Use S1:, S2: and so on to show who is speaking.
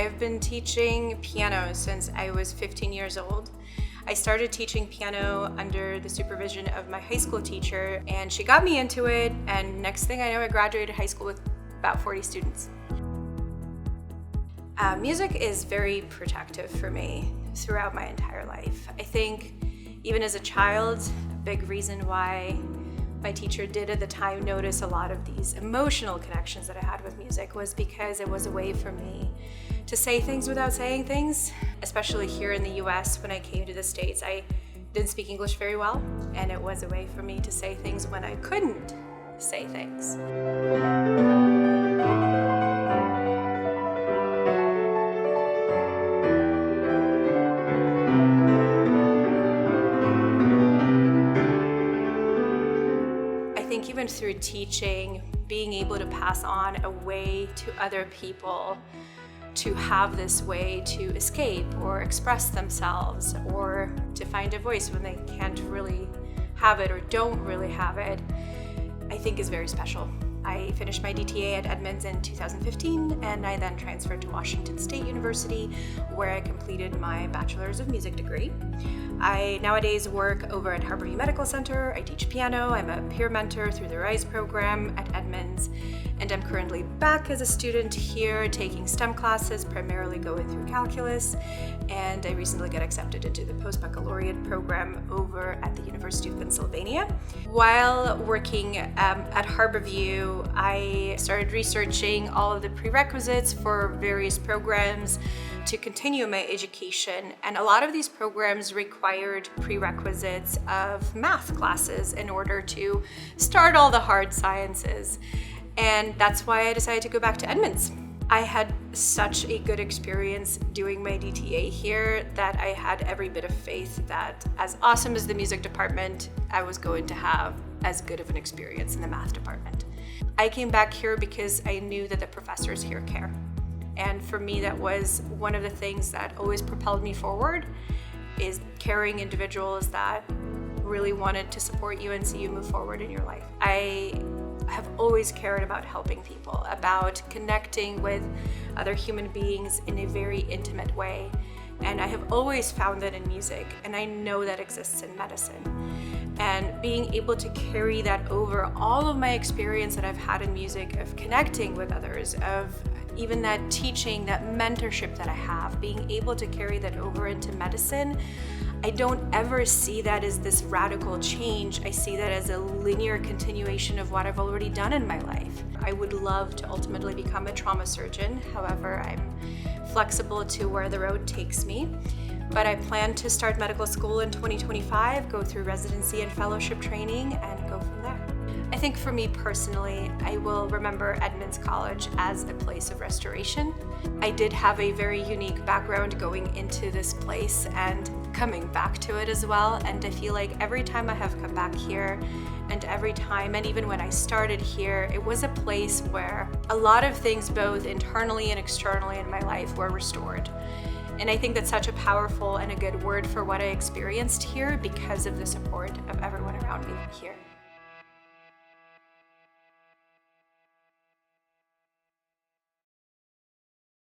S1: I've been teaching piano since I was 15 years old. I started teaching piano under the supervision of my high school teacher, and she got me into it, and next thing I know, I graduated high school with about 40 students. Music is very protective for me throughout my entire life. I think even as a child, a big reason why my teacher did at the time notice a lot of these emotional connections that I had with music was because it was a way for me to say things without saying things. Especially here in the US, when I came to the States, I didn't speak English very well, and it was a way for me to say things when I couldn't say things. I think even through teaching, being able to pass on a way to other people to have this way to escape or express themselves or to find a voice when they can't really have it or don't really have it, I think is very special. I finished my DTA at Edmonds in 2015, and I then transferred to Washington State University, where I completed my Bachelor's of Music degree. I nowadays work over at Harborview Medical Center. I teach piano. I'm a peer mentor through the RISE program at Edmonds, and I'm currently back as a student here taking STEM classes, primarily going through calculus, and I recently got accepted into the post-baccalaureate program over at the University of Pennsylvania. While working at Harborview, I started researching all of the prerequisites for various programs to continue my education, and a lot of these programs required prerequisites of math classes in order to start all the hard sciences, and that's why I decided to go back to Edmonds. I had such a good experience doing my DTA here that I had every bit of faith that as awesome as the music department, I was going to have as good of an experience in the math department. I came back here because I knew that the professors here care. And for me, that was one of the things that always propelled me forward, is caring individuals that really wanted to support you and see you move forward in your life. I have always cared about helping people, about connecting with other human beings in a very intimate way. And I have always found that in music, and I know that exists in medicine. And being able to carry that over all of my experience that I've had in music, of connecting with others, of even that teaching, that mentorship that I have, being able to carry that over into medicine, I don't ever see that as this radical change. I see that as a linear continuation of what I've already done in my life. I would love to ultimately become a trauma surgeon. However, I'm flexible to where the road takes me. But I plan to start medical school in 2025, go through residency and fellowship training, and go from there. I think for me personally, I will remember Edmonds College as a place of restoration. I did have a very unique background going into this place and coming back to it as well, and I feel like every time I have come back here, and every time, and even when I started here, it was a place where a lot of things, both internally and externally in my life, were restored. And I think that's such a powerful and a good word for what I experienced here because of the support of everyone around me here.